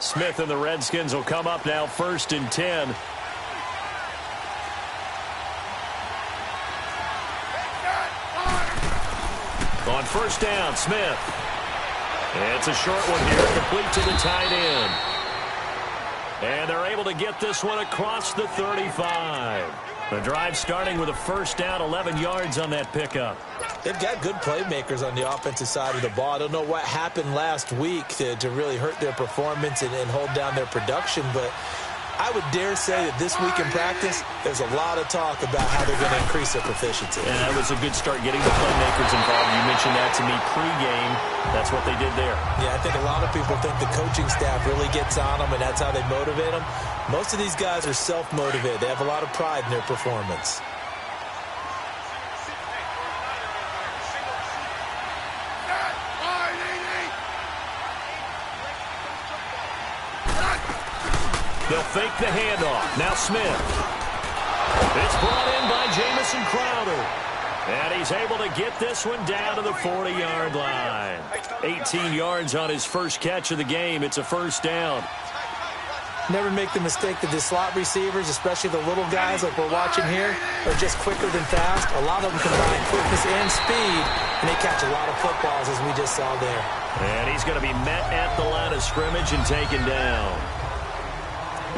Smith and the Redskins will come up now 1st and 10. On 1st down, Smith. It's a short one here, complete to the tight end. And they're able to get this one across the 35. The drive starting with a 1st down, 11 yards on that pickup. They've got good playmakers on the offensive side of the ball. I don't know what happened last week to really hurt their performance and hold down their production, but I would dare say that this week in practice, there's a lot of talk about how they're going to increase their proficiency. And that was a good start getting the playmakers involved. You mentioned that to me pregame. That's what they did there. Yeah, I think a lot of people think the coaching staff really gets on them, and that's how they motivate them. Most of these guys are self-motivated. They have a lot of pride in their performance. They'll fake the handoff. Now Smith. It's brought in by Jamison Crowder. And he's able to get this one down to the 40-yard line. 18 yards on his first catch of the game. It's a 1st down. Never make the mistake that the slot receivers, especially the little guys like we're watching here, are just quicker than fast. A lot of them combine quickness and speed, and they catch a lot of footballs, as we just saw there. And he's going to be met at the line of scrimmage and taken down.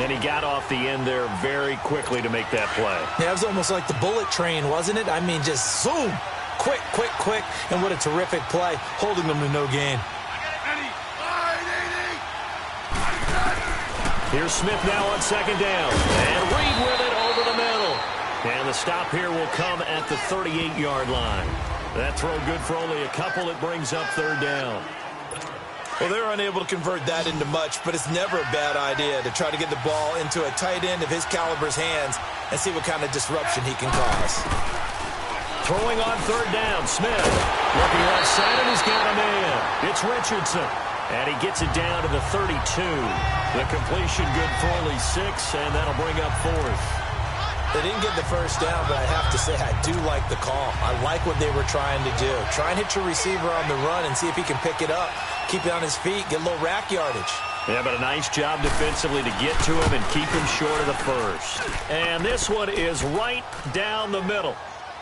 And he got off the end there very quickly to make that play. Yeah, it was almost like the bullet train, wasn't it? I mean, just zoom. Quick, quick, quick. And what a terrific play, holding them to no gain. Here's Smith now on 2nd down. And Reed with it over the middle. And the stop here will come at the 38-yard line. That throw good for only a couple. It brings up 3rd down. Well, they're unable to convert that into much, but it's never a bad idea to try to get the ball into a tight end of his caliber's hands and see what kind of disruption he can cause. Throwing on 3rd down, Smith. Looking right side, and he's got a man. It's Richardson. And he gets it down to the 32. The completion good for only 6, and that'll bring up 4th. They didn't get the 1st down, but I have to say I do like the call. I like what they were trying to do. Try and hit your receiver on the run and see if he can pick it up. Keep it on his feet, get a little rack yardage. Yeah, but a nice job defensively to get to him and keep him short of the 1st. And this one is right down the middle.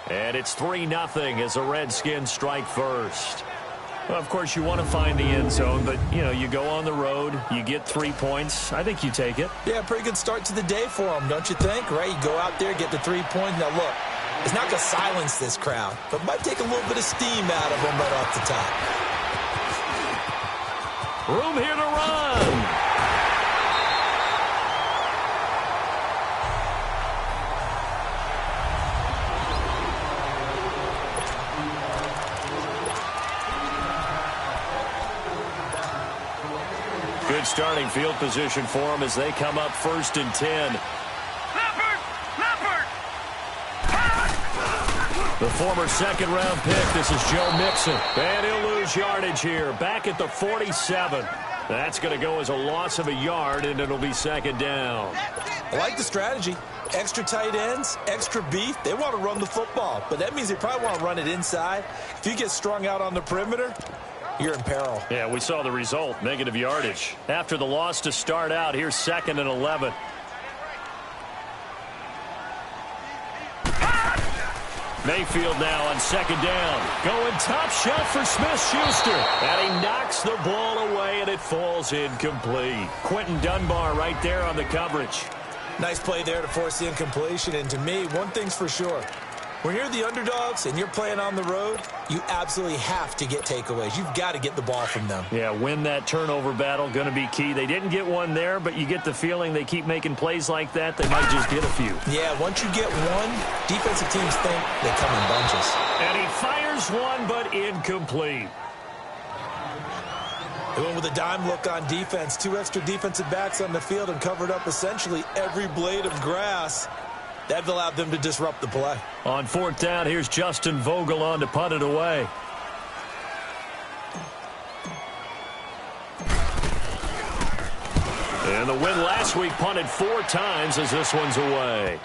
And it's 3-0 as the Redskins strike first. Well, of course, you want to find the end zone, but, you know, you go on the road, you get 3 points. I think you take it. Yeah, pretty good start to the day for them, don't you think? Right? You go out there, get the 3 points. Now, look, it's not going to silence this crowd, but might take a little bit of steam out of them right off the top. Room here to run. Good starting field position for them as they come up 1st and 10. The former 2nd-round pick, this is Joe Mixon. And he'll lose yardage here, back at the 47. That's going to go as a loss of a yard, and it'll be 2nd down. I like the strategy. Extra tight ends, extra beef. They want to run the football, but that means they probably want to run it inside. If you get strung out on the perimeter, you're in peril. Yeah, we saw the result, negative yardage. After the loss to start out, here's 2nd and 11. Mayfield now on 2nd down. Going top shelf for Smith-Schuster. And he knocks the ball away, and it falls incomplete. Quentin Dunbar right there on the coverage. Nice play there to force the incompletion. And to me, one thing's for sure. When you're the underdogs and you're playing on the road, you absolutely have to get takeaways. You've got to get the ball from them. Yeah, win that turnover battle, going to be key. They didn't get one there, but you get the feeling they keep making plays like that, they might just get a few. Yeah, once you get one, defensive teams think they come in bunches. And he fires one, but incomplete. They went with a dime look on defense. 2 extra defensive backs on the field and covered up essentially every blade of grass. That allowed them to disrupt the play. On 4th down, here's Justin Vogel on to punt it away. And the win last week punted 4 times as this one's away.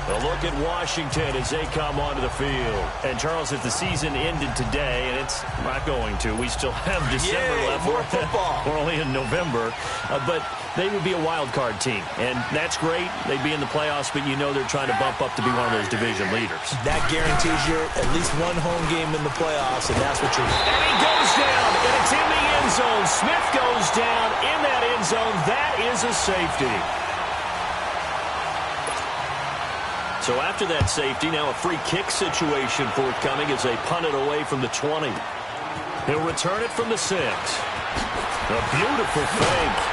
A look at Washington as they come onto the field. And, Charles, if the season ended today, and it's not going to, we still have December left. More football. We're only in November. But they would be a wild card team. And that's great. They'd be in the playoffs, but you know they're trying to bump up to be one of those division leaders. That guarantees you at least one home game in the playoffs, and that's what you're doing. And he goes down, and it's in the end zone. Smith goes down in that end zone. That is a safety. So after that safety, now a free kick situation forthcoming as they punt it away from the 20. He'll return it from the 6. A beautiful fake.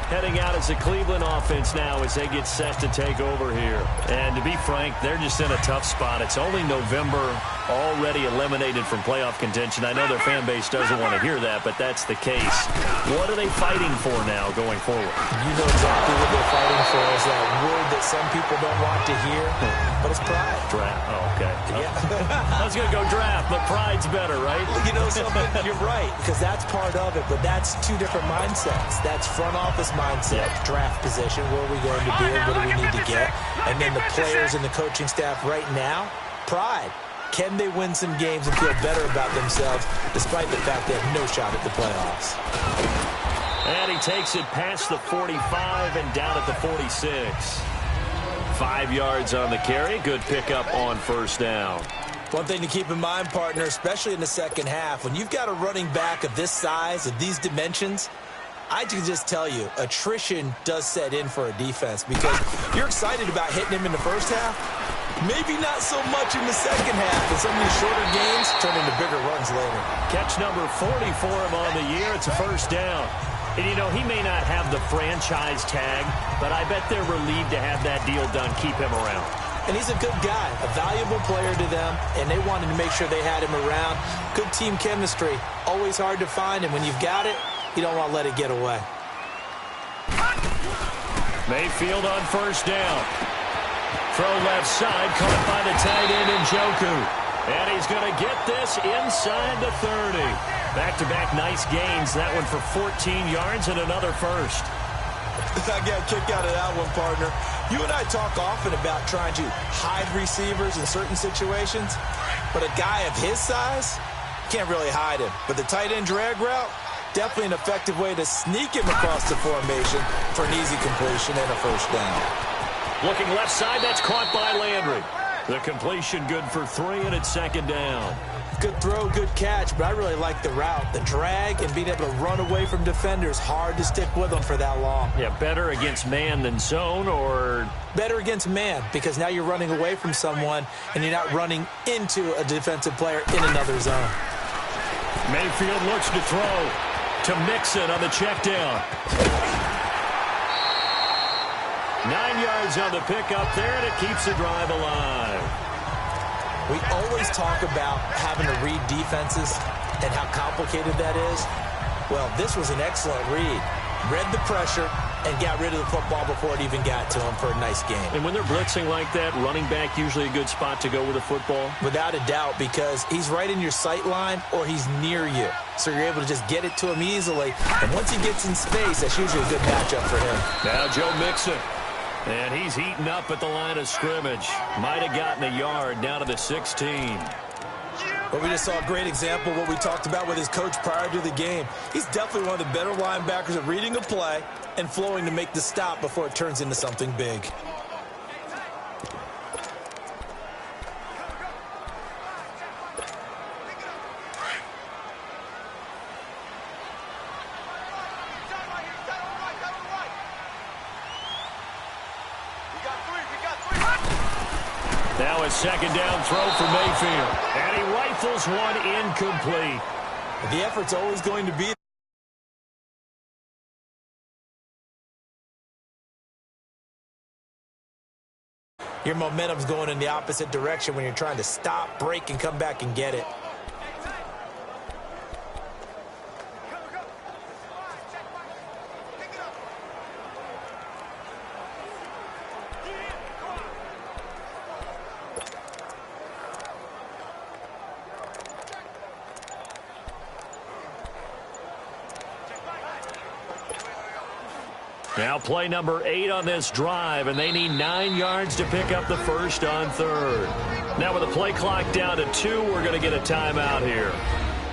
Heading out as the Cleveland offense now as they get set to take over here. And to be frank, they're just in a tough spot. It's only November, already eliminated from playoff contention. I know their fan base doesn't want to hear that, but that's the case. What are they fighting for now going forward? You know exactly what they're fighting for. Is that word that some people don't want to hear, but it's pride. Draft. Oh, okay. Yeah. I was going to go draft, but pride's better, right? You know something? You're right, because that's part of it, but that's two different mindsets. That's front office mindset, draft position, where are we going to be and what do we need to get? And then the players and the coaching staff right now, pride. Can they win some games and feel better about themselves despite the fact they have no shot at the playoffs? And he takes it past the 45 and down at the 46. 5 yards on the carry. Good pickup on first down. One thing to keep in mind, partner, especially in the second half, when you've got a running back of this size, of these dimensions, I can just tell you, attrition does set in for a defense because you're excited about hitting him in the first half. Maybe not so much in the second half, and some of these shorter games turn into bigger runs later. Catch number 40 for him on the year. It's a first down. And, you know, he may not have the franchise tag, but I bet they're relieved to have that deal done, keep him around. And he's a good guy, a valuable player to them, and they wanted to make sure they had him around. Good team chemistry, always hard to find, and when you've got it, you don't want to let it get away. Mayfield on first down. Throw left side, caught by the tight end Njoku. And he's going to get this inside the 30. Back-to-back nice gains. That one for 14 yards and another first. I got a kick out of that one, partner. You and I talk often about trying to hide receivers in certain situations, but a guy of his size, can't really hide him. But the tight end drag route, definitely an effective way to sneak him across the formation for an easy completion and a first down. Looking left side, that's caught by Landry. The completion good for 3, and it's second down. Good throw, good catch, but I really like the route. The drag and being able to run away from defenders, hard to stick with them for that long. Yeah, better against man than zone, or? Better against man, because now you're running away from someone, and you're not running into a defensive player in another zone. Mayfield looks to throw to Mixon on the check down. 9 yards on the pickup there, and it keeps the drive alive. We always talk about having to read defenses and how complicated that is. Well, this was an excellent read. Read the pressure and got rid of the football before it even got to him for a nice game. And when they're blitzing like that, running back usually a good spot to go with the football? Without a doubt, because he's right in your sight line or he's near you. So you're able to just get it to him easily. And once he gets in space, that's usually a good matchup for him. Now Joe Mixon. And he's heating up at the line of scrimmage. Might have gotten a yard down to the 16. But we just saw a great example of what we talked about with his coach prior to the game. He's definitely one of the better linebackers at reading a play and flowing to make the stop before it turns into something big. Now a second down throw for Mayfield. And he rifles one incomplete. The effort's always going to be your momentum's going in the opposite direction when you're trying to stop, break, and come back and get it. Now play number 8 on this drive, and they need 9 yards to pick up the first on third. Now with the play clock down to 2, we're going to get a timeout here.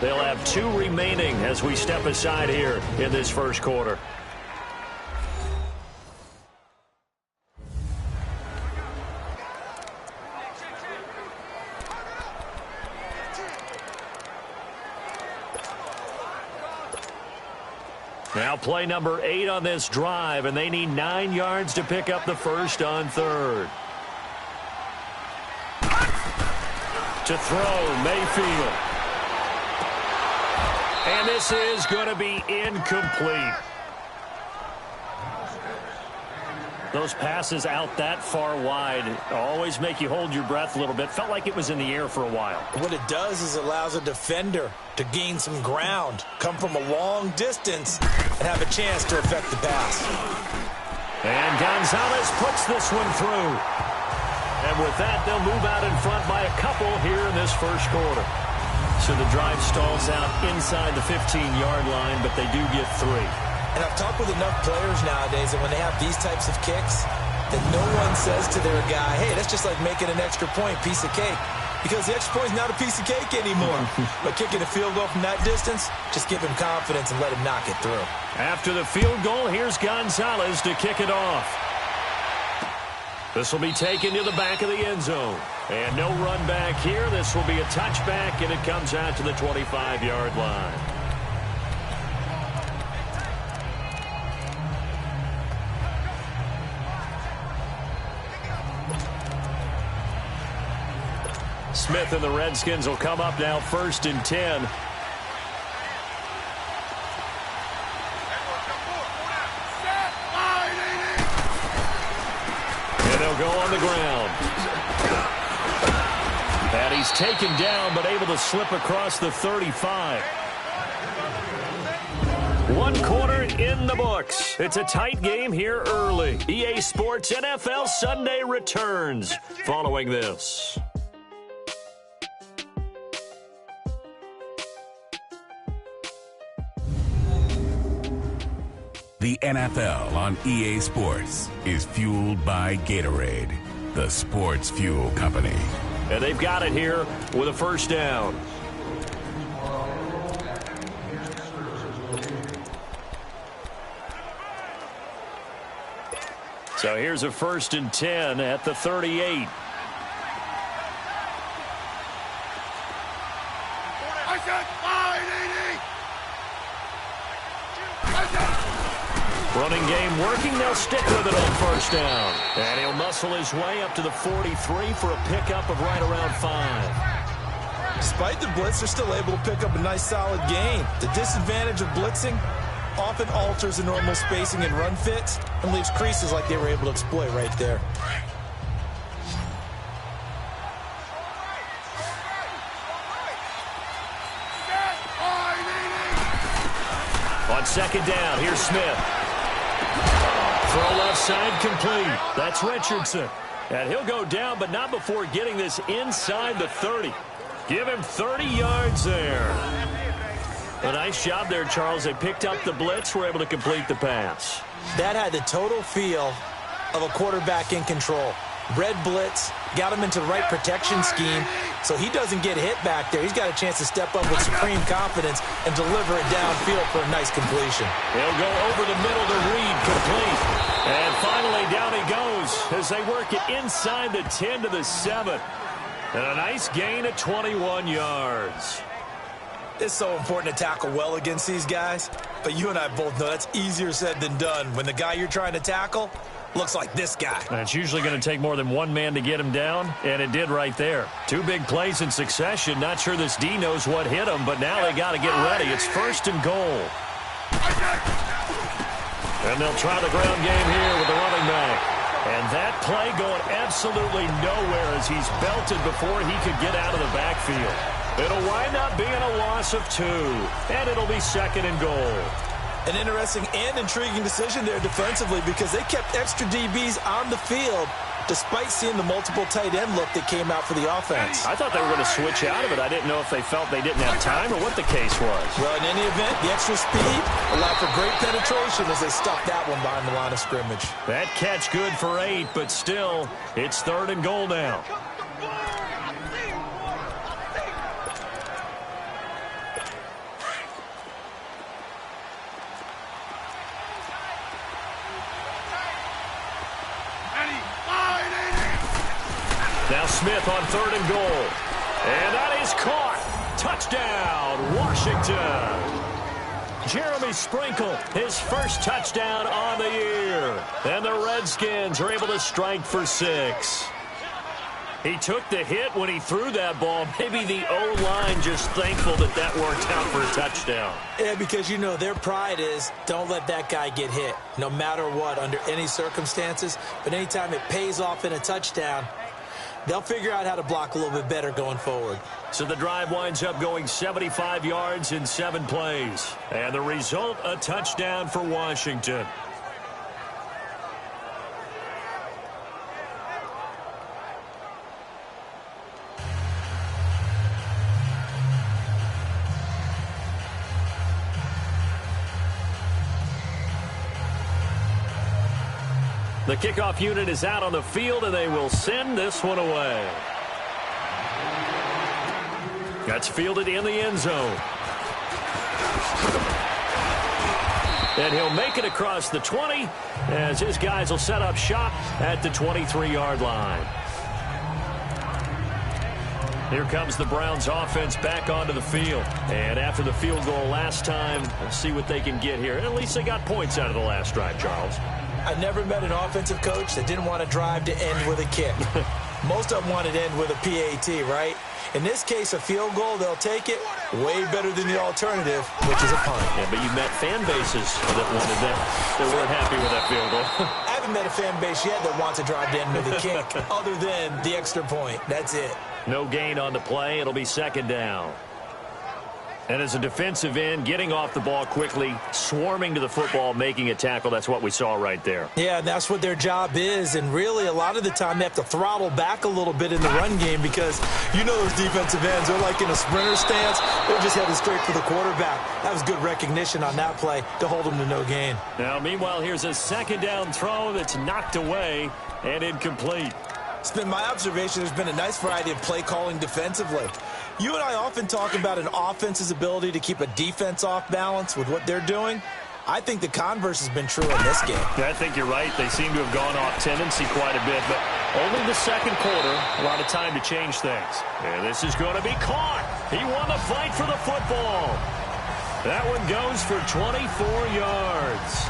They'll have 2 remaining as we step aside here in this first quarter. Now play number 8 on this drive, and they need 9 yards to pick up the first on third. To throw, Mayfield. And this is going to be incomplete. Those passes out that far wide always make you hold your breath a little bit. Felt like it was in the air for a while. What it does is allows a defender to gain some ground, come from a long distance, and have a chance to affect the pass. And Gonzalez puts this one through. And with that, they'll move out in front by a couple here in this first quarter. So the drive stalls out inside the 15-yard line, but they do get 3. And I've talked with enough players nowadays that when they have these types of kicks, that no one says to their guy, hey, that's just like making an extra point, piece of cake. Because the extra point is not a piece of cake anymore. But kicking a field goal from that distance, just give him confidence and let him knock it through. After the field goal, here's Gonzalez to kick it off. This will be taken to the back of the end zone. And no run back here. This will be a touchback, and it comes out to the 25-yard line. Smith and the Redskins will come up now 1st and 10. And they'll go on the ground. And he's taken down, but able to slip across the 35. 1 quarter in the books. It's a tight game here early. EA Sports NFL Sunday returns following this. The NFL on EA Sports is fueled by Gatorade, the sports fuel company. And they've got it here with a first down. So here's a 1st and 10 at the 38. Running game working. They'll stick with it on first down. And he'll muscle his way up to the 43 for a pickup of right around 5. Despite the blitz, they're still able to pick up a nice solid gain. The disadvantage of blitzing often alters the normal spacing and run fits and leaves creases like they were able to exploit right there. On second down, here's Smith. Throw left side complete. That's Richardson. And he'll go down, but not before getting this inside the 30. Give him 30 yards there. A nice job there, Charles. They picked up the blitz, were able to complete the pass. That had the total feel of a quarterback in control. Red blitz, got him into the right protection scheme, so he doesn't get hit back there. He's got a chance to step up with supreme confidence and deliver it downfield for a nice completion. He'll go over the middle to Reed, complete. And finally, down he goes as they work it inside the 10 to the 7. And a nice gain of 21 yards. It's so important to tackle well against these guys, but you and I both know that's easier said than done when the guy you're trying to tackle looks like this guy. And it's usually going to take more than one man to get him down, and it did right there. 2 big plays in succession. Not sure this D knows what hit him, but now they got to get ready. It's 1st and goal. And they'll try the ground game here with the running back. And that play going absolutely nowhere as he's belted before he could get out of the backfield. It'll wind up being a loss of 2, and it'll be 2nd and goal. An interesting and intriguing decision there defensively because they kept extra DBs on the field despite seeing the multiple tight end look that came out for the offense. I thought they were going to switch out of it. I didn't know if they felt they didn't have time or what the case was. Well, in any event, the extra speed allowed for great penetration as they stuffed that one behind the line of scrimmage. That catch good for 8, but still, it's 3rd and goal now. Now Smith on 3rd and goal. And that is caught. Touchdown, Washington. Jeremy Sprinkle, his first touchdown on the year. And the Redskins are able to strike for 6. He took the hit when he threw that ball. Maybe the O-line just thankful that that worked out for a touchdown. Yeah, because, you know, their pride is don't let that guy get hit, no matter what, under any circumstances. But anytime it pays off in a touchdown, they'll figure out how to block a little bit better going forward. So the drive winds up going 75 yards in 7 plays. And the result, a touchdown for Washington. The kickoff unit is out on the field, and they will send this one away. That's fielded in the end zone. And he'll make it across the 20 as his guys will set up shop at the 23-yard line. Here comes the Browns offense back onto the field. And after the field goal last time, we'll see what they can get here. At least they got points out of the last drive, Charles. I never met an offensive coach that didn't want to drive to end with a kick. Most of them wanted to end with a PAT, right? In this case, a field goal, they'll take it way better than the alternative, which is a punt. Yeah, but you met fan bases that wanted that, that weren't happy with that field goal. I haven't met a fan base yet that wants to drive to end with a kick, other than the extra point. That's it. No gain on the play. It'll be 2nd down. And as a defensive end, getting off the ball quickly, swarming to the football, making a tackle, that's what we saw right there. Yeah, that's what their job is. And really, a lot of the time, they have to throttle back a little bit in the run game because you know those defensive ends, they're like in a sprinter stance. They're just headed straight for the quarterback. That was good recognition on that play to hold them to no gain. Now, meanwhile, here's a 2nd down throw that's knocked away and incomplete. It's been my observation there's been a nice variety of play calling defensively. You and I often talk about an offense's ability to keep a defense off balance with what they're doing. I think the converse has been true in this game. Yeah, I think you're right. They seem to have gone off tendency quite a bit, but only the 2nd quarter, a lot of time to change things. And this is going to be caught. He won the fight for the football. That one goes for 24 yards.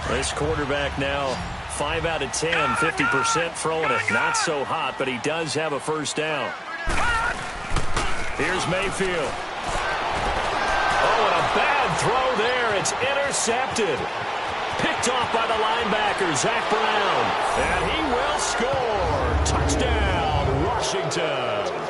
This quarterback now 5 out of 10, 50% throwing it. Not so hot, but he does have a 1st down. Here's Mayfield. Oh, and a bad throw there. It's intercepted. Picked off by the linebacker, Zach Brown. And he will score. Touchdown, Washington.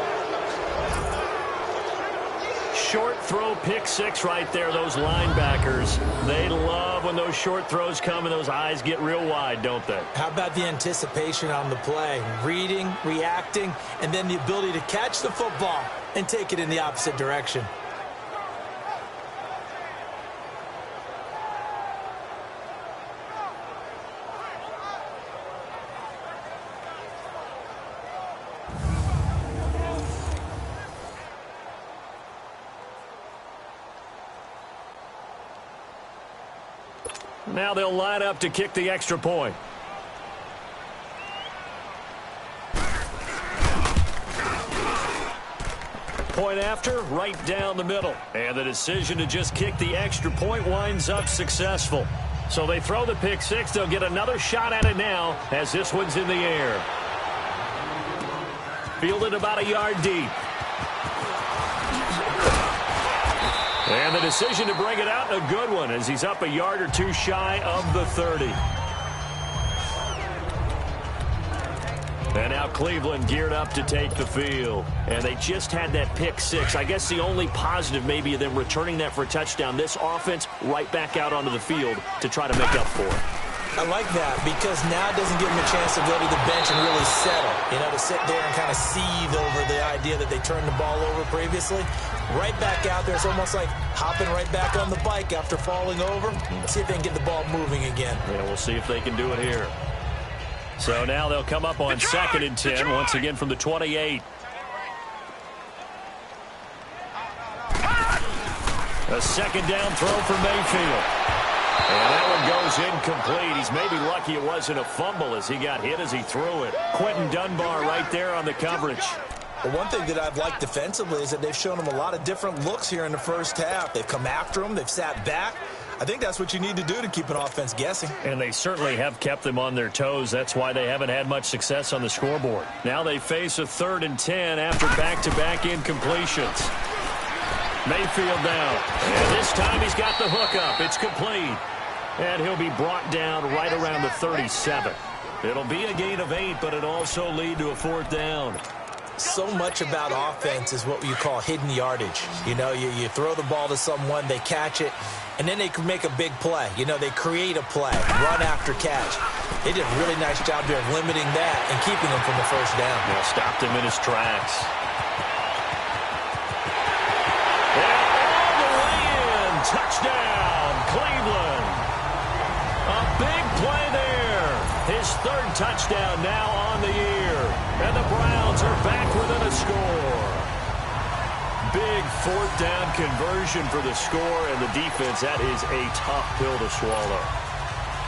Short throw, pick 6 right there. Those linebackers, they love when those short throws come and those eyes get real wide, don't they? How about the anticipation on the play? Reading, reacting, and then the ability to catch the football and take it in the opposite direction. Now they'll line up to kick the extra point. Point after, right down the middle. And the decision to just kick the extra point winds up successful. So they throw the pick 6. They'll get another shot at it now as this one's in the air. Fielded about a yard deep. And the decision to bring it out, a good one, as he's up a yard or 2 shy of the 30. And now Cleveland geared up to take the field. And they just had that pick six. I guess the only positive maybe of them returning that for a touchdown. This offense right back out onto the field to try to make up for it. I like that because now it doesn't give them a chance to go to the bench and really settle. You know, to sit there and kind of seethe over the idea that they turned the ball over previously. Right back out there. It's almost like hopping right back on the bike after falling over. Let's see if they can get the ball moving again. Yeah, we'll see if they can do it here. So now they'll come up on 2nd and 10, once again from the 28. A second down throw for Mayfield. And that one goes incomplete. He's maybe lucky it wasn't a fumble as he got hit as he threw it. Quentin Dunbar right there on the coverage. Well, one thing that I've liked defensively is that they've shown him a lot of different looks here in the first half. They've come after him. They've sat back. I think that's what you need to do to keep an offense guessing. And they certainly have kept them on their toes. That's why they haven't had much success on the scoreboard. Now they face a 3rd and 10 after back-to-back incompletions. Mayfield now. And this time he's got the hook up. It's complete. And he'll be brought down right around the 37. It'll be a gain of 8, but it'll also lead to a 4th down. So much about offense is what you call hidden yardage. You know, you throw the ball to someone, they catch it, and then they can make a big play. You know, they create a play, run after catch. They did a really nice job there of limiting that and keeping him from the first down. Yeah, stopped him in his tracks. And all the way in. Touchdown, Cleveland. A big play there. His 3rd touchdown now on the year. And the Browns are back within a score. Big 4th down conversion for the score, and the defense, that is a tough pill to swallow.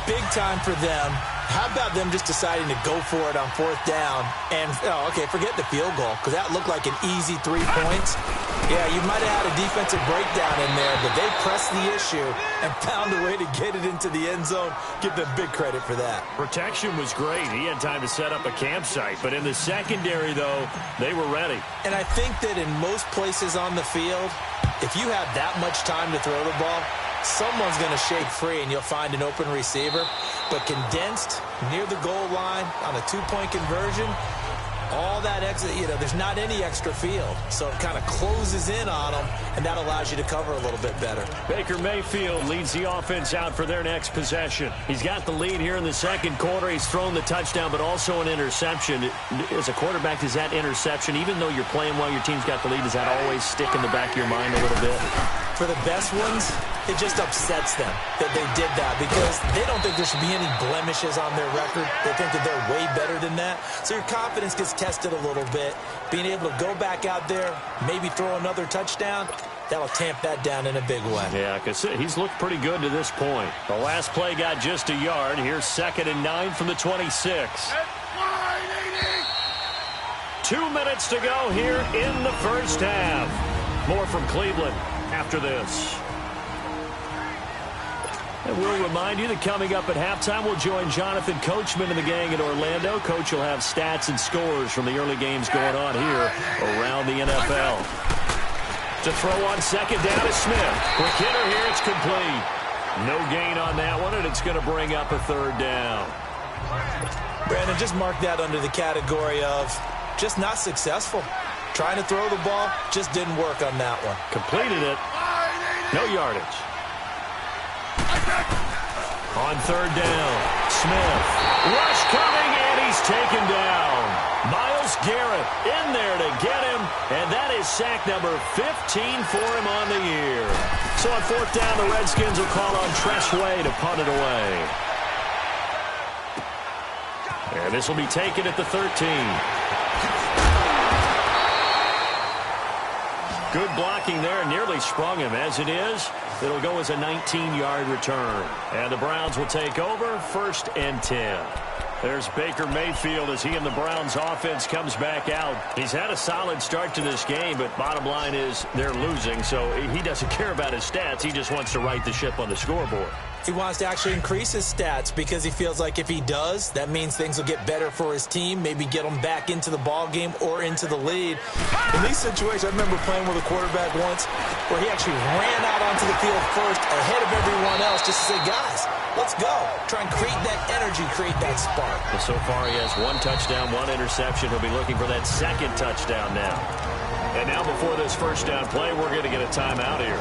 Big time for them. How about them just deciding to go for it on 4th down? And, okay, forget the field goal, because that looked like an easy 3 points. Yeah, you might have had a defensive breakdown in there, but they pressed the issue and found a way to get it into the end zone. Give them big credit for that. Protection was great. He had time to set up a campsite. But in the secondary, though, they were ready. And I think that in most places on the field, if you have that much time to throw the ball, someone's going to shake free and you'll find an open receiver. But condensed near the goal line on a 2-point conversion, all that extra, you know, there's not any extra field. So it kind of closes in on them, and that allows you to cover a little bit better. Baker Mayfield leads the offense out for their next possession. He's got the lead here in the 2nd quarter. He's thrown the touchdown, but also an interception. As a quarterback, does that interception, even though you're playing while your team's got the lead, does that always stick in the back of your mind a little bit? For the best ones, it just upsets them that they did that because they don't think there should be any blemishes on their record. They think that they're way better than that. So your confidence gets tested a little bit. Being able to go back out there, maybe throw another touchdown, that'll tamp that down in a big way. Yeah, because he's looked pretty good to this point. The last play got just a yard. Here's 2nd and 9 from the 26. 2 minutes to go here in the first half. More from Cleveland after this. And we'll remind you that coming up at halftime, we'll join Jonathan Coachman and the gang in Orlando. Coach will have stats and scores from the early games going on here around the NFL. To throw on 2nd down is Smith. Quick hitter here, it's complete. No gain on that one, and it's going to bring up a 3rd down. Brandon, just mark that under the category of just not successful. Trying to throw the ball, just didn't work on that one. Completed it. No yardage. On 3rd down, Smith. Rush coming, and he's taken down. Myles Garrett in there to get him, and that is sack number 15 for him on the year. So on 4th down, the Redskins will call on Treshway to punt it away. And this will be taken at the 13. Good blocking there, nearly sprung him. As it is, it'll go as a 19-yard return. And the Browns will take over, 1st and 10. There's Baker Mayfield as he and the Browns offense comes back out. He's had a solid start to this game, but bottom line is they're losing, so he doesn't care about his stats. He just wants to right the ship on the scoreboard. He wants to actually increase his stats because he feels like if he does, that means things will get better for his team, maybe get them back into the ball game or into the lead. In these situations, I remember playing with a quarterback once where he actually ran out onto the field first ahead of everyone else just to say, guys, Let's go. Try and create that energy, create that spark. Well, so far he has 1 touchdown, 1 interception. He'll be looking for that 2nd touchdown now. And now before this first down play, we're going to get a timeout here,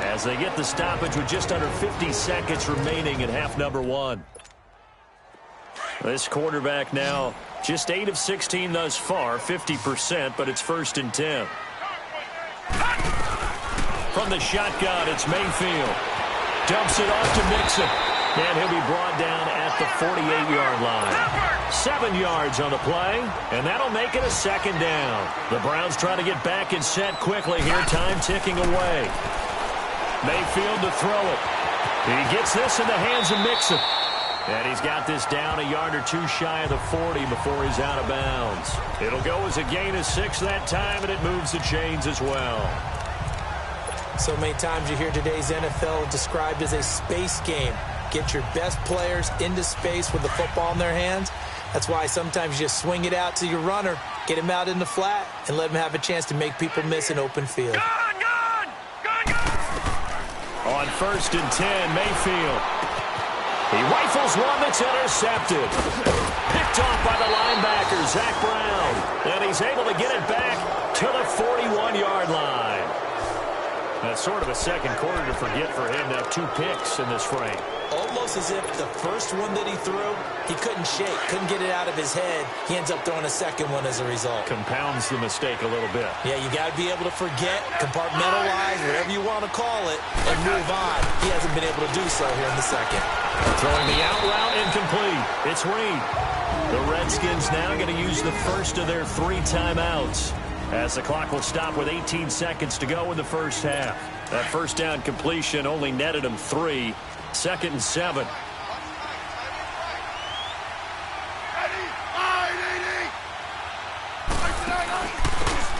as they get the stoppage with just under 50 seconds remaining in half number 1. This quarterback now just 8 of 16 thus far, 50%, but it's 1st and 10. From the shotgun, it's Mayfield. Dumps it off to Mixon. And he'll be brought down at the 48-yard line. 7 yards on the play, and that'll make it a 2nd down. The Browns trying to get back and set quickly here, time ticking away. Mayfield to throw it. He gets this in the hands of Mixon. And he's got this down a yard or 2 shy of the 40 before he's out of bounds. It'll go as a gain of 6 that time, and it moves the chains as well. So many times you hear today's NFL described as a space game. Get your best players into space with the football in their hands. That's why sometimes you just swing it out to your runner, get him out in the flat, and let him have a chance to make people miss an open field. On 1st and 10, Mayfield. He rifles one that's intercepted. Picked off by the linebacker, Zach Brown. And he's able to get it back to the 41-yard line. That's sort of a second quarter to forget for him to have 2 picks in this frame. Almost as if the first one that he threw, he couldn't shake, couldn't get it out of his head. He ends up throwing a second one as a result. Compounds the mistake a little bit. Yeah, you got to be able to forget, compartmentalize, whatever you want to call it, and move on. He hasn't been able to do so here in the second. Throwing the out route incomplete. It's Reed. The Redskins now going to use the first of their 3 timeouts, as the clock will stop with 18 seconds to go in the first half. That first down completion only netted him 3. 2nd and 7.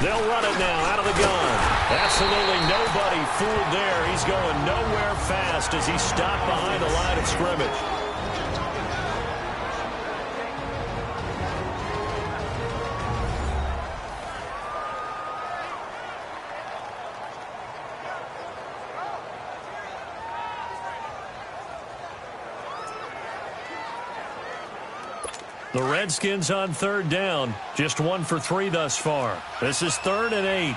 They'll run it now out of the gun. Absolutely nobody fooled there. He's going nowhere fast as he stopped behind the line of scrimmage. The Redskins on 3rd down. Just 1 for 3 thus far. This is 3rd and 8.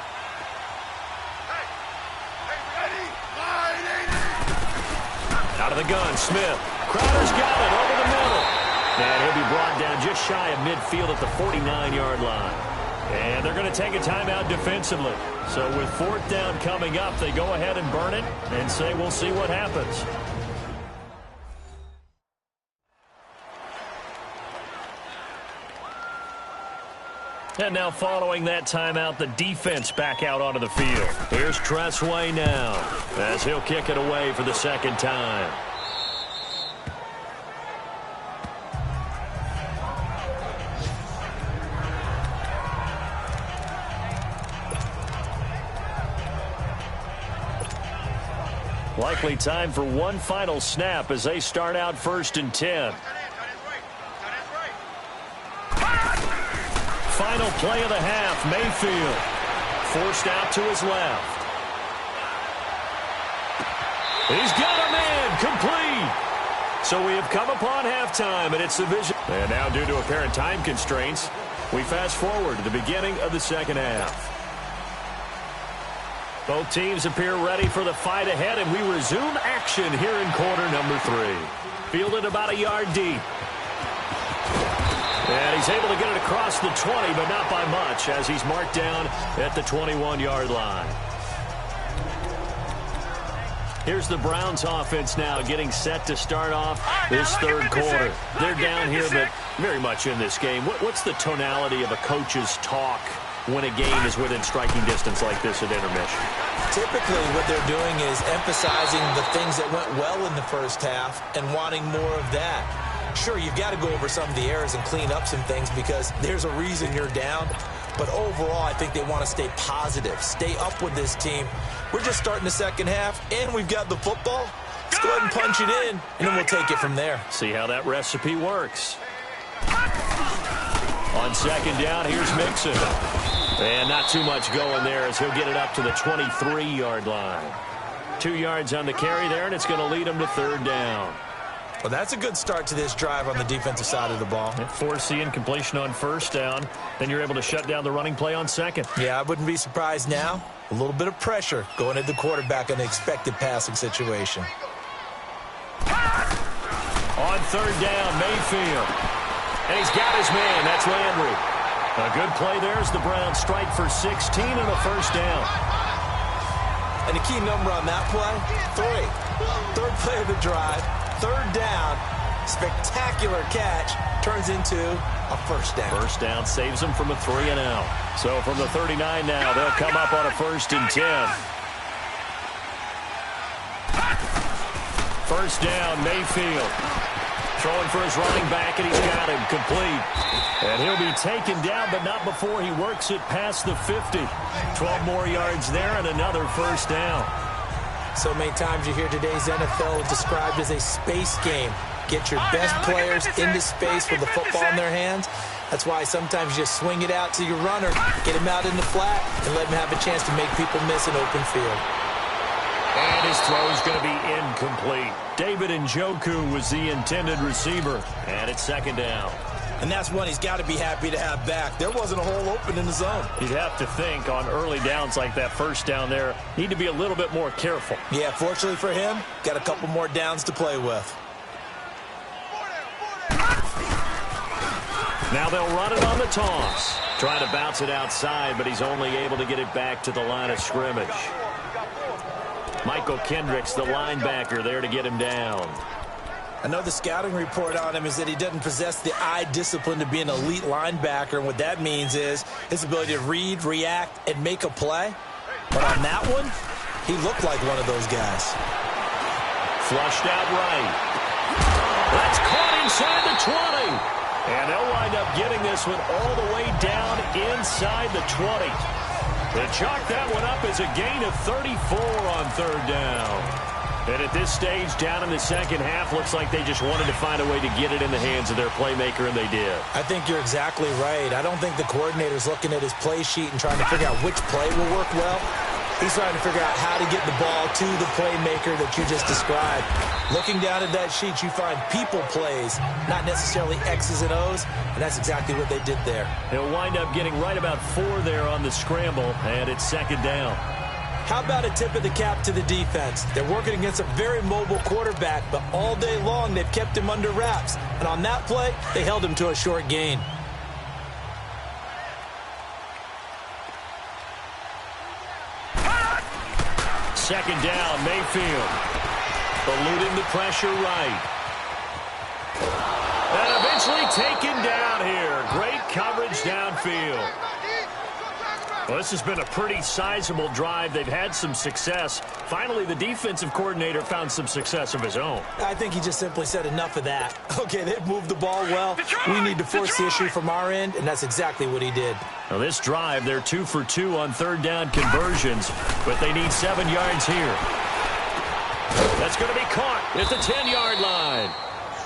Out of the gun, Smith. Crowder's got it over the middle. And he'll be brought down just shy of midfield at the 49-yard line. And they're going to take a timeout defensively. So with 4th down coming up, they go ahead and burn it and say we'll see what happens. And now following that timeout, the defense back out onto the field. Here's Tressway now, as he'll kick it away for the 2nd time. Likely time for one final snap as they start out 1st and 10. Final play of the half, Mayfield. Forced out to his left. He's got a man, complete. So we have come upon halftime, and it's the vision. And now due to apparent time constraints, we fast forward to the beginning of the 2nd half. Both teams appear ready for the fight ahead, and we resume action here in quarter number 3. Fielded about a yard deep. And he's able to get it across the 20, but not by much, as he's marked down at the 21-yard line. Here's the Browns offense now getting set to start off this 3rd quarter. They're down here, but very much in this game. What's the tonality of a coach's talk when a game is within striking distance like this at intermission? Typically what they're doing is emphasizing the things that went well in the first half and wanting more of that. Sure, you've got to go over some of the errors and clean up some things because there's a reason you're down. But overall, I think they want to stay positive, stay up with this team. We're just starting the 2nd half, and we've got the football. Let's go ahead and punch it in, and then we'll take it from there. See how that recipe works. On 2nd down, here's Mixon. And not too much going there as he'll get it up to the 23-yard line. 2 yards on the carry there, and it's going to lead him to 3rd down. Well, that's a good start to this drive on the defensive side of the ball. Force the incompletion on first down. Then you're able to shut down the running play on second. Yeah, I wouldn't be surprised now. A little bit of pressure going at the quarterback in an expected passing situation. On third down, Mayfield. And he's got his man. That's Landry. A good play there as the Browns strike for 16 and a first down. And the key number on that play, 3. Third play of the drive, third down, spectacular catch, turns into a first down. First down saves them from a 3-and-out. So from the 39 now, they'll come up on a 1st and 10. First down, Mayfield. Throwing for his running back, and he's got him complete. And he'll be taken down, but not before he works it past the 50. 12 more yards there and another first down. So many times you hear today's NFL described as a space game. Get your best players into space with the football in their hands. That's why sometimes you just swing it out to your runner, get him out in the flat, and let him have a chance to make people miss an open field. And his throw is going to be incomplete. David Njoku was the intended receiver. And it's second down. And that's one he's got to be happy to have back. There wasn't a hole open in the zone. You'd have to think on early downs like that first down there, need to be a little bit more careful. Yeah, fortunately for him, got a couple more downs to play with. Now they'll run it on the toss. Trying to bounce it outside, but he's only able to get it back to the line of scrimmage. Michael Kendricks, the linebacker, there to get him down. I know the scouting report on him is that he doesn't possess the eye discipline to be an elite linebacker. And what that means is his ability to read, react, and make a play. But on that one, he looked like one of those guys. Flushed out right. That's caught inside the 20. And they'll wind up getting this one all the way down inside the 20. They chalk that one up as a gain of 34 on third down. And at this stage, down in the second half, looks like they just wanted to find a way to get it in the hands of their playmaker, and they did. I think you're exactly right. I don't think the coordinator's looking at his play sheet and trying to figure out which play will work well. He's trying to figure out how to get the ball to the playmaker that you just described. Looking down at that sheet, you find people plays, not necessarily X's and O's, and that's exactly what they did there. He'll wind up getting right about 4 there on the scramble, and it's second down. How about a tip of the cap to the defense? They're working against a very mobile quarterback, but all day long they've kept him under wraps. And on that play, they held him to a short gain. Second down, Mayfield. Eluding the pressure right. And eventually taken down here. Great coverage downfield. Well, this has been a pretty sizable drive. They've had some success. Finally, the defensive coordinator found some success of his own. I think he just simply said enough of that. Okay, they've moved the ball well. We need to force the issue from our end, and that's exactly what he did. Now, this drive, they're 2 for 2 on third down conversions, but they need 7 yards here. That's going to be caught at the 10-yard line.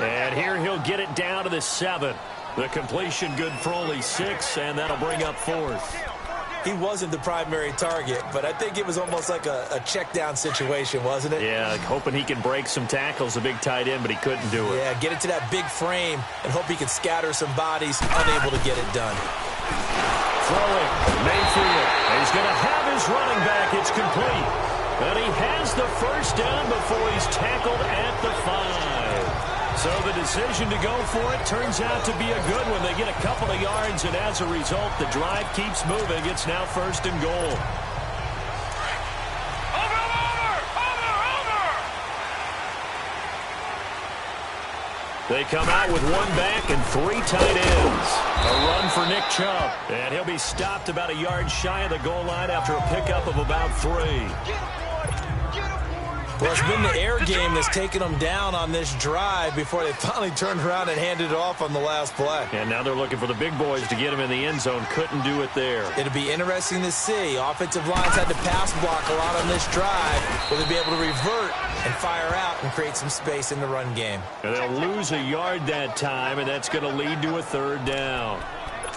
And here he'll get it down to the 7. The completion good for only 6, and that'll bring up 4th. He wasn't the primary target, but I think it was almost like a check-down situation, wasn't it? Yeah, hoping he can break some tackles, a big tight end, but he couldn't do it. Yeah, get it to that big frame and hope he can scatter some bodies, unable to get it done. Throwing, Mayfield. He's going to have his running back. It's complete. And he has the first down before he's tackled at the 5. So the decision to go for it turns out to be a good one. They get a couple of yards, and as a result, the drive keeps moving. It's now 1st and goal. They come out with 1 back and 3 tight ends. A run for Nick Chubb. And he'll be stopped about a yard shy of the goal line after a pickup of about 3. Well, it's been the air game that's taken them down on this drive before they finally turned around and handed it off on the last play. And now they're looking for the big boys to get him in the end zone. Couldn't do it there. It'll be interesting to see. Offensive lines had to pass block a lot on this drive. Will they be able to revert and fire out and create some space in the run game? And they'll lose a yard that time, and that's going to lead to a 3rd down.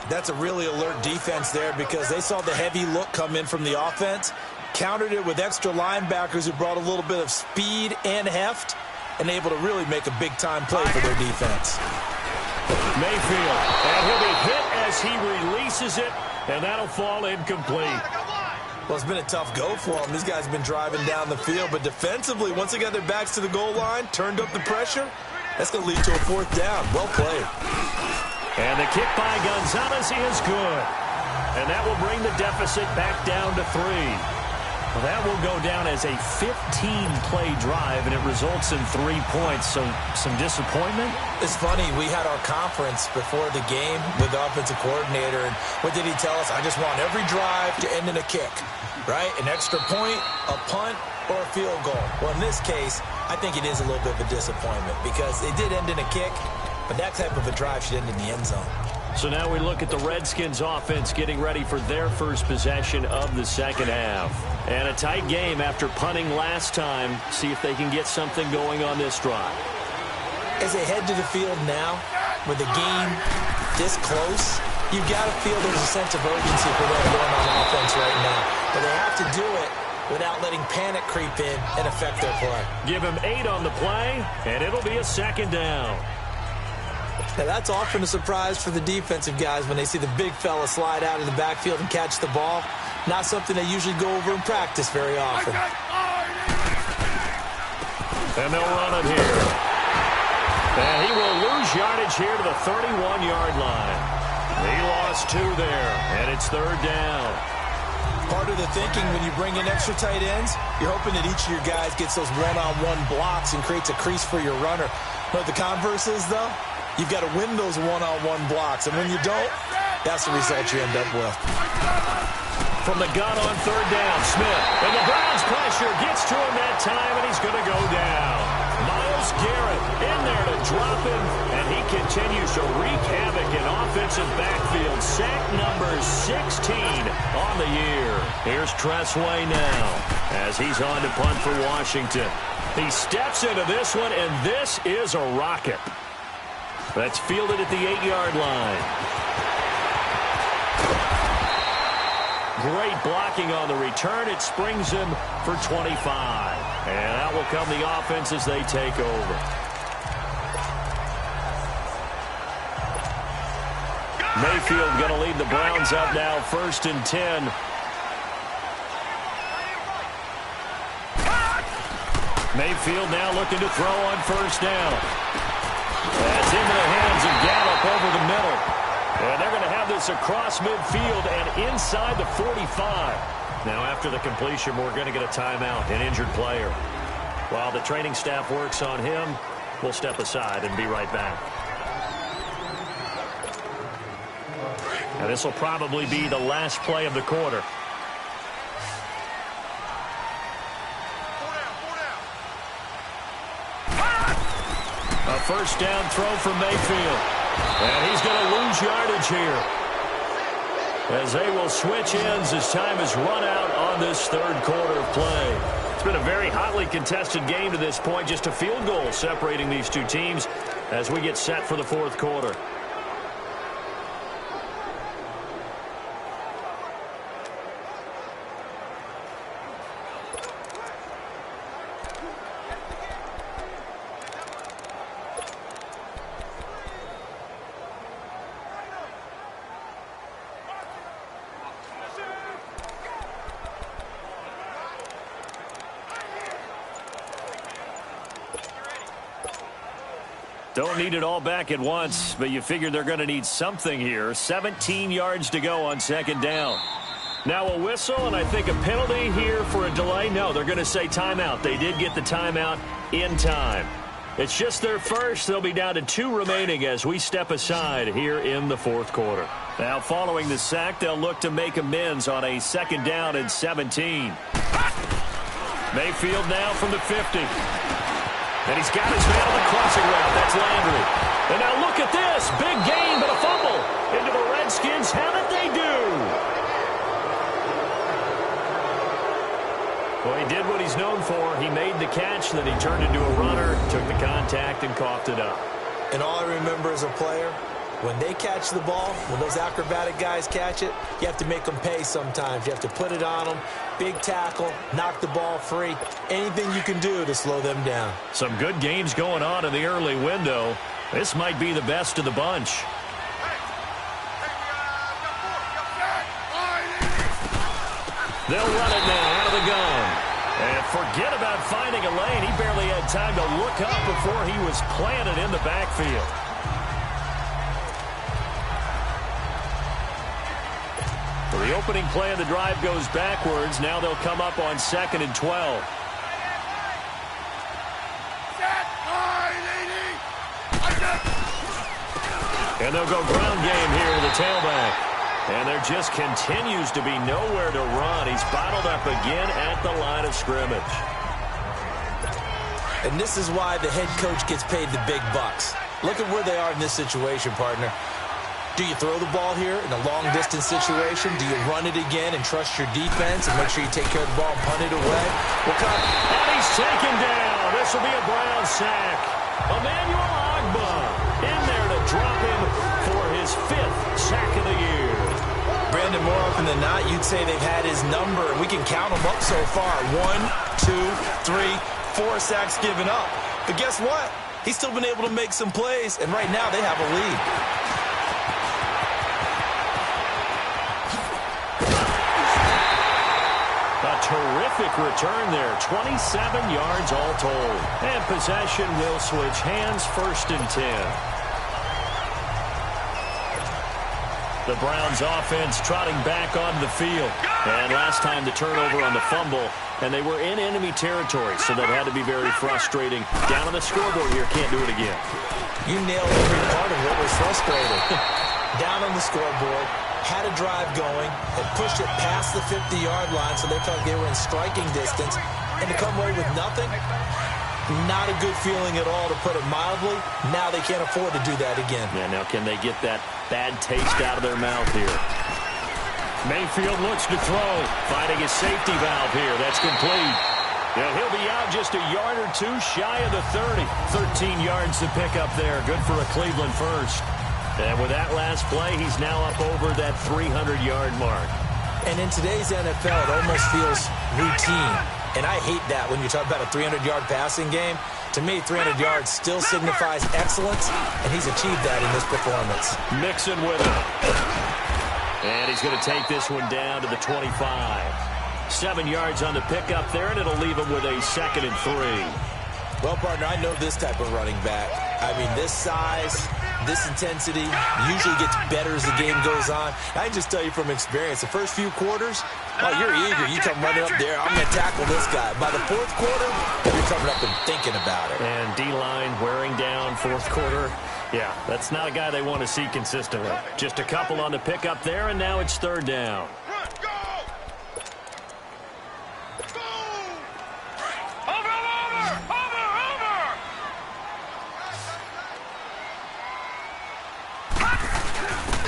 That's a really alert defense there because they saw the heavy look come in from the offense, countered it with extra linebackers who brought a little bit of speed and heft, and able to really make a big-time play for their defense. Mayfield, and he'll be hit as he releases it, and that'll fall incomplete. Well, it's been a tough go for them. These guys have been driving down the field, but defensively, once they got their backs to the goal line, turned up the pressure, that's going to lead to a 4th down. Well played. And the kick by Gonzalez is good. And that will bring the deficit back down to 3. Well, that will go down as a 15-play drive, and it results in 3 points. So some disappointment? It's funny. We had our conference before the game with the offensive coordinator, and what did he tell us? I just want every drive to end in a kick, right? An extra point, a punt, or a field goal. Well, in this case, I think it is a little bit of a disappointment because it did end in a kick, but that type of a drive should end in the end zone. So now we look at the Redskins offense getting ready for their first possession of the second half. And a tight game after punting last time. See if they can get something going on this drive. As they head to the field now, with the game this close, you've got to feel there's a sense of urgency for them going on offense right now. But they have to do it without letting panic creep in and affect their play. Give him 8 on the play, and it'll be a second down. Now, that's often a surprise for the defensive guys when they see the big fella slide out of the backfield and catch the ball. Not something they usually go over in practice very often. And they'll run it here. And he will lose yardage here to the 31-yard line. He lost 2 there, and it's 3rd down. Part of the thinking when you bring in extra tight ends, you're hoping that each of your guys gets those one-on-one blocks and creates a crease for your runner. But the converse is, though, you've got to win those one-on-one blocks. And when you don't, that's the result you end up with. From the gun on 3rd down, Smith. And the Browns pressure gets to him that time, and he's going to go down. Myles Garrett in there to drop him, and he continues to wreak havoc in offensive backfield. Sack number 16 on the year. Here's Tressway now as he's on to punt for Washington. He steps into this one, and this is a rocket. That's fielded at the 8-yard line. Great blocking on the return. It springs him for 25. And out will come the offense as they take over. Mayfield going to lead the Browns up now, 1st and 10. Mayfield now looking to throw on 1st down. That's into the hands of Gallup over the middle. And they're going to have this across midfield and inside the 45. Now after the completion, we're going to get a timeout, an injured player. While the training staff works on him, we'll step aside and be right back. Now this will probably be the last play of the quarter. A 1st down throw from Mayfield. And he's going to lose yardage here, as they will switch ends as time has run out on this 3rd quarter of play. It's been a very hotly contested game to this point. Just a field goal separating these two teams as we get set for the 4th quarter. Don't need it all back at once, but you figure they're going to need something here. 17 yards to go on 2nd down. Now a whistle, and I think a penalty here for a delay. No, they're going to say timeout. They did get the timeout in time. It's just their first. They'll be down to 2 remaining as we step aside here in the 4th quarter. Now following the sack, they'll look to make amends on a 2nd down and 17. Mayfield now from the 50. And he's got his man on the crossing route. That's Landry. And now look at this. Big gain, but a fumble. Into the Redskins. How did they do? Well, he did what he's known for. He made the catch, then he turned into a runner, took the contact, and coughed it up. And all I remember as a player When they catch the ball, when those acrobatic guys catch it, you have to make them pay sometimes. You have to put it on them, big tackle, knock the ball free, anything you can do to slow them down. Some good games going on in the early window. This might be the best of the bunch. They'll run it now out of the gun. And forget about finding a lane. He barely had time to look up before he was planted in the backfield. Well, the opening play of the drive goes backwards. Now they'll come up on 2nd and 12. And they'll go ground game here with the tailback. And there just continues to be nowhere to run. He's bottled up again at the line of scrimmage. And this is why the head coach gets paid the big bucks. Look at where they are in this situation, partner. Do you throw the ball here in a long-distance situation? Do you run it again and trust your defense and make sure you take care of the ball and punt it away? And he's taken down. This will be a Brown sack. Emmanuel Agba in there to drop him for his 5th sack of the year. Brandon, more often than not, you'd say they've had his number, and we can count them up so far. 1, 2, 3, 4 sacks given up. But guess what? He's still been able to make some plays, and right now they have a lead. A terrific return there. 27 yards all told. And possession will switch hands, 1st and 10. The Browns offense trotting back onto the field. And last time the turnover on the fumble, and they were in enemy territory, so that had to be very frustrating. Down on the scoreboard here, can't do it again. You nailed every part of what was frustrating. Down on the scoreboard, had a drive going, and pushed it past the 50-yard line, so they felt they were in striking distance. And to come away with nothing, not a good feeling at all, to put it mildly. Now they can't afford to do that again. Yeah, now can they get that bad taste out of their mouth here? Mayfield looks to throw, finding his safety valve here. That's complete. And he'll be out just a yard or two shy of the 30. 13 yards to pick up there. Good for a Cleveland first. And with that last play, he's now up over that 300-yard mark. And in today's NFL, it almost feels routine. And I hate that when you talk about a 300-yard passing game. To me, 300 yards still signifies excellence, and he's achieved that in this performance. Mixon with it. And he's going to take this one down to the 25. 7 yards on the pickup there, and it'll leave him with a 2nd and 3. Well, partner, I know this type of running back. I mean, this size, this intensity usually gets better as the game goes on. I can just tell you from experience, the first few quarters, oh, you're eager. You come running up there, I'm going to tackle this guy. By the 4th quarter, you're coming up and thinking about it. And D-line wearing down 4th quarter. Yeah, that's not a guy they want to see consistently. Just a couple on the pickup there, and now it's 3rd down.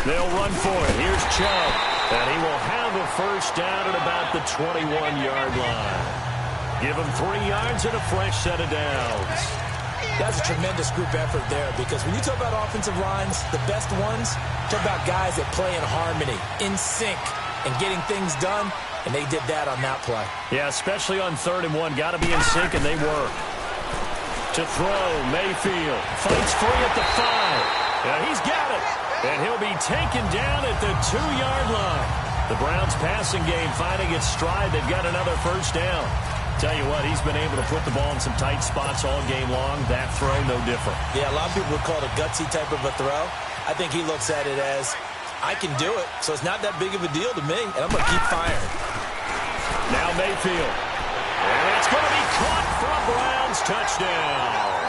They'll run for it. Here's Chubb. And he will have a 1st down at about the 21-yard line. Give him 3 yards and a fresh set of downs. That's a tremendous group effort there, because when you talk about offensive lines, the best ones, talk about guys that play in harmony, in sync, and getting things done, and they did that on that play. Yeah, especially on 3rd and 1. Got to be in sync, and they work. To throw, Mayfield fights free at the 5. Yeah, he's got it. And he'll be taken down at the 2-yard line. The Browns passing game finding its stride. They've got another 1st down. Tell you what, he's been able to put the ball in some tight spots all game long. That throw, no different. Yeah, a lot of people would call it a gutsy type of a throw. I think he looks at it as, I can do it, so it's not that big of a deal to me, and I'm going to keep firing. Now Mayfield. And it's going to be caught for a Browns touchdown.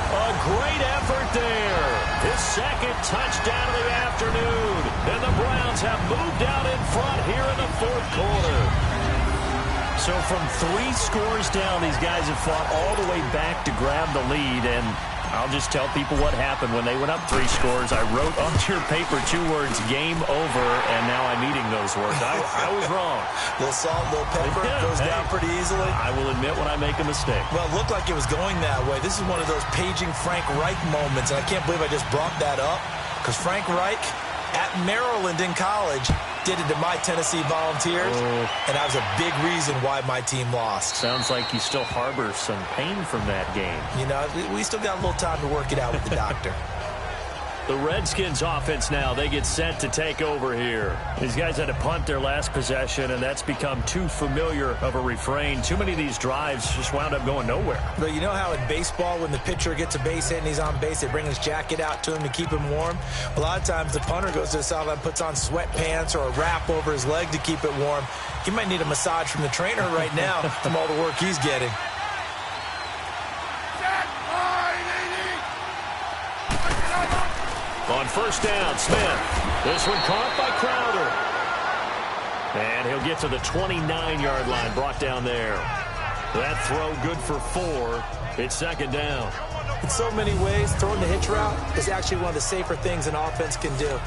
A great effort there. His 2nd touchdown of the afternoon. And the Browns have moved out in front here in the 4th quarter. So from 3 scores down, these guys have fought all the way back to grab the lead. And I'll just tell people what happened when they went up 3 scores. I wrote onto your paper 2 words, game over, and now I'm eating those words. I was wrong. A little salt, a little pepper, goes down pretty easily. I will admit when I make a mistake. Well, it looked like it was going that way. This is one of those paging Frank Reich moments, and I can't believe I just brought that up. because Frank Reich at Maryland in college did it to my Tennessee Volunteers, and that was a big reason why my team lost. Sounds like you still harbor some pain from that game. You know, we still got a little time to work it out with the doctor. The Redskins offense now, they get set to take over here. These guys had to punt their last possession, and that's become too familiar of a refrain. Too many of these drives just wound up going nowhere. But you know how in baseball, when the pitcher gets a base hit and he's on base, they bring his jacket out to him to keep him warm? A lot of times the punter goes to the sideline, puts on sweatpants or a wrap over his leg to keep it warm. He might need a massage from the trainer right now from all the work he's getting. On first down, Smith. This one caught by Crowder. And he'll get to the 29-yard line, brought down there. That throw good for 4. It's second down. In so many ways, throwing the hitch route is actually one of the safer things an offense can do.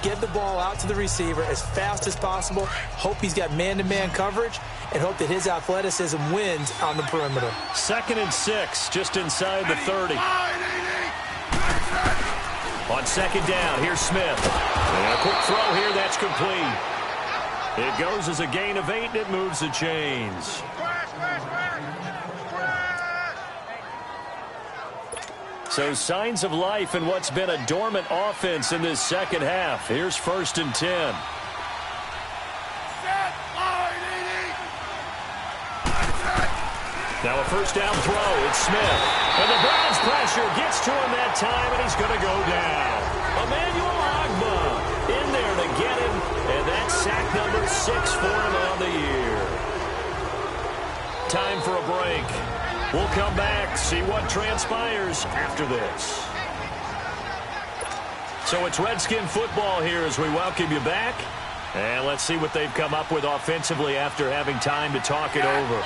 Get the ball out to the receiver as fast as possible, hope he's got man-to-man coverage, and hope that his athleticism wins on the perimeter. 2nd and 6, just inside the 30. On second down, here's Smith. And a quick throw here, that's complete. It goes as a gain of 8, and it moves the chains. So signs of life in what's been a dormant offense in this second half. Here's 1st and 10. Now a first down throw. It's Smith. And the Browns pressure gets to him that time, and he's going to go down. Emmanuel Ogbah in there to get him, and that's sack number 6 for him on the year. Time for a break. We'll come back, see what transpires after this. So it's Redskin football here as we welcome you back. And let's see what they've come up with offensively after having time to talk it over.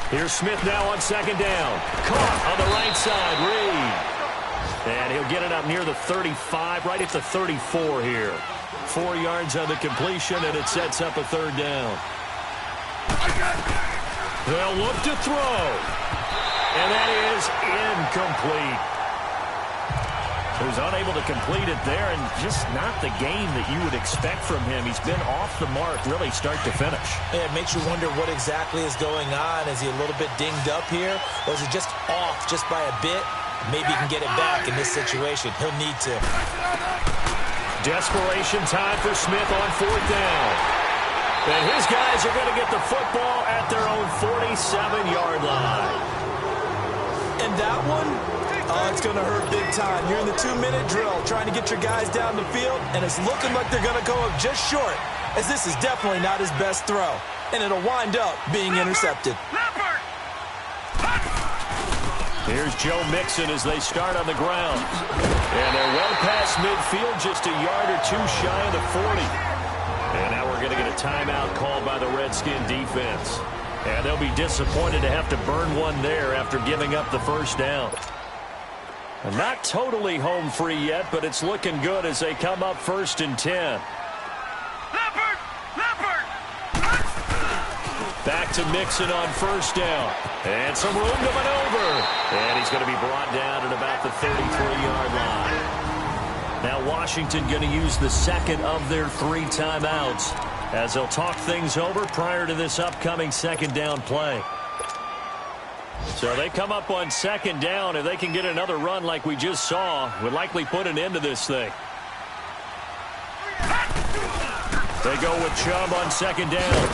Here's Smith now on second down. Caught on the right side, Reed. And he'll get it up near the 35, right at the 34 here. 4 yards on the completion, and it sets up a third down. They'll look to throw. And that is incomplete. He was unable to complete it there, and just not the game that you would expect from him. He's been off the mark, really start to finish. Yeah, it makes you wonder what exactly is going on. Is he a little bit dinged up here, or is he just off just by a bit? Maybe he can get it back in this situation. He'll need to. Desperation time for Smith on 4th down. And his guys are going to get the football at their own 47-yard line. And that one, it's going to hurt big time. You're in the 2-minute drill trying to get your guys down the field, and it's looking like they're going to go up just short, as this is definitely not his best throw. And it'll wind up being intercepted. Here's Joe Mixon as they start on the ground. And they're well past midfield, just a yard or 2 shy of the 40. And now we're going to get a timeout called by the Redskin defense. And they'll be disappointed to have to burn one there after giving up the first down. And not totally home free yet, but it's looking good as they come up 1st and 10. Back to Mixon on first down. And some room to maneuver. And he's going to be brought down at about the 33-yard line. Now Washington going to use the second of their 3 timeouts as they'll talk things over prior to this upcoming second down play. So they come up on second down. If they can get another run like we just saw, would likely put an end to this thing. They go with Chubb on second down.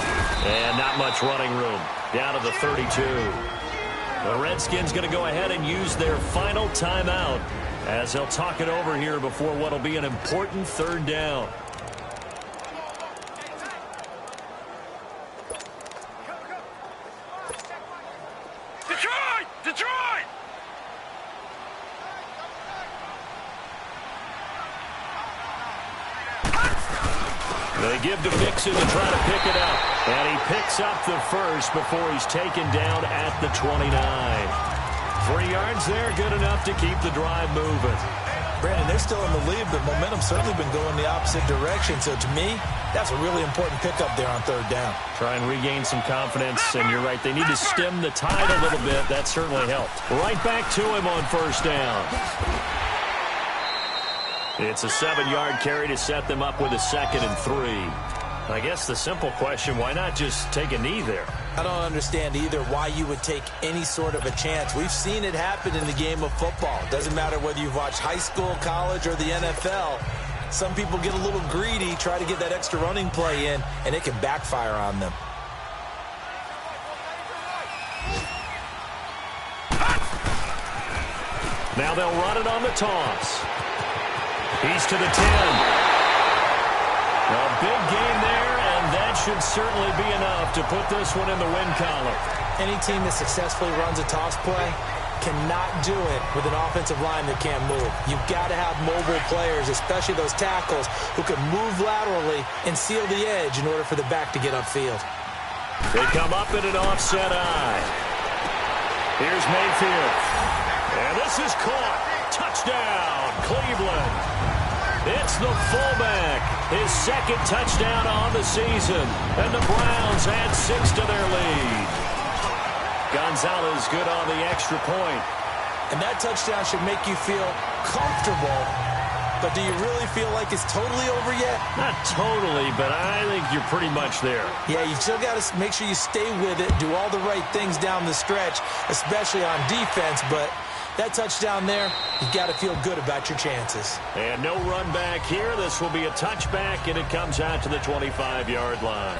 And not much running room. Down to the 32. The Redskins going to go ahead and use their final timeout as they'll talk it over here before what will be an important third down. Detroit! They give to Mixon to try to pick it up. And he picks up the first before he's taken down at the 29. 3 yards there, good enough to keep the drive moving. Brandon, they're still in the lead, but momentum's certainly been going the opposite direction. So to me, that's a really important pickup there on third down. Try and regain some confidence, and you're right. They need to stem the tide a little bit. That certainly helped. Right back to him on first down. It's a 7-yard carry to set them up with a 2nd and 3. I guess the simple question, why not just take a knee there? I don't understand either why you would take any sort of a chance. We've seen it happen in the game of football. Doesn't matter whether you've watched high school, college, or the NFL. Some people get a little greedy, try to get that extra running play in, and it can backfire on them. Now they'll run it on the toss. He's to the 10. A big gain there, and that should certainly be enough to put this one in the win column. Any team that successfully runs a toss play cannot do it with an offensive line that can't move. You've got to have mobile players, especially those tackles, who can move laterally and seal the edge in order for the back to get upfield. They come up in an offset eye. Here's Mayfield. And this is caught. Touchdown, Cleveland. It's the fullback, his 2nd touchdown on the season, and the Browns add 6 to their lead. Gonzalez good on the extra point. And that touchdown should make you feel comfortable, but do you really feel like it's totally over yet? Not totally, but I think you're pretty much there. Yeah, you still got to make sure you stay with it, do all the right things down the stretch, especially on defense, but that touchdown there, you've got to feel good about your chances. And no run back here. This will be a touchback, and it comes out to the 25-yard line.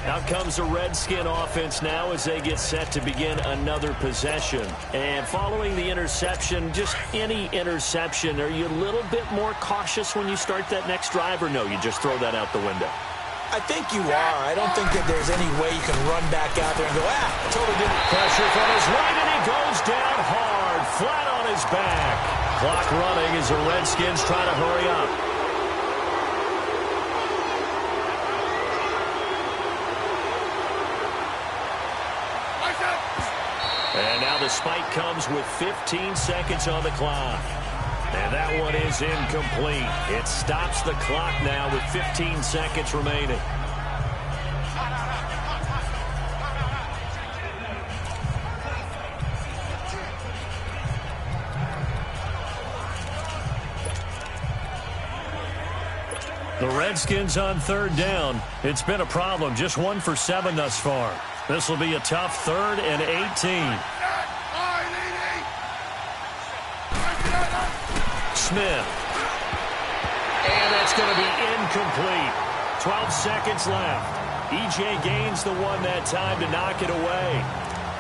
Out comes the Redskin offense now as they get set to begin another possession. And following the interception, just any interception, are you a little bit more cautious when you start that next drive, or no, you just throw that out the window? I think you are. I don't think that there's any way you can run back out there and go, totally didn't. Pressure from his right, and he goes down hard, flat on his back. Clock running as the Redskins try to hurry up. And now the spike comes with 15 seconds on the clock. And that one is incomplete. It stops the clock now with 15 seconds remaining. The Redskins on third down. It's been a problem. Just 1 for 7 thus far. This will be a tough 3rd and 18. Smith. And that's going to be incomplete. 12 seconds left. E.J. Gaines the one that time to knock it away.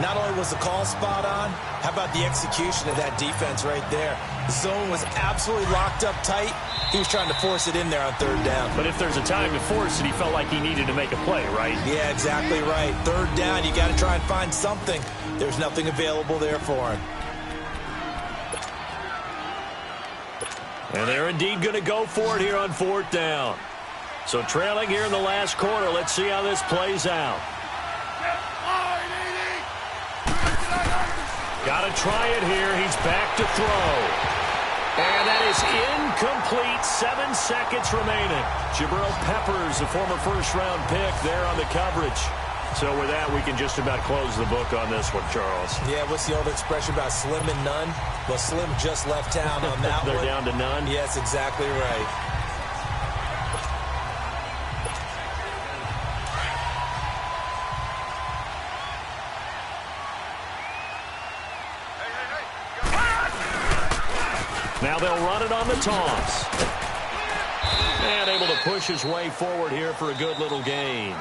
Not only was the call spot on, how about the execution of that defense right there? The zone was absolutely locked up tight. He was trying to force it in there on third down. But if there's a time to force it, he felt like he needed to make a play, right? Yeah, exactly right. Third down, you got to try and find something. There's nothing available there for him. And they're indeed going to go for it here on 4th down. So trailing here in the last quarter, let's see how this plays out. Got to try it here. He's back to throw. And that is incomplete. 7 seconds remaining. Jabril Peppers, a former first-round pick there on the coverage. So with that, we can just about close the book on this one, Charles. Yeah, what's the old expression about slim and none? Well, Slim just left town on that They're one. down to none? Yes, exactly right. Now they'll run it on the toss. And able to push his way forward here for a good little gain.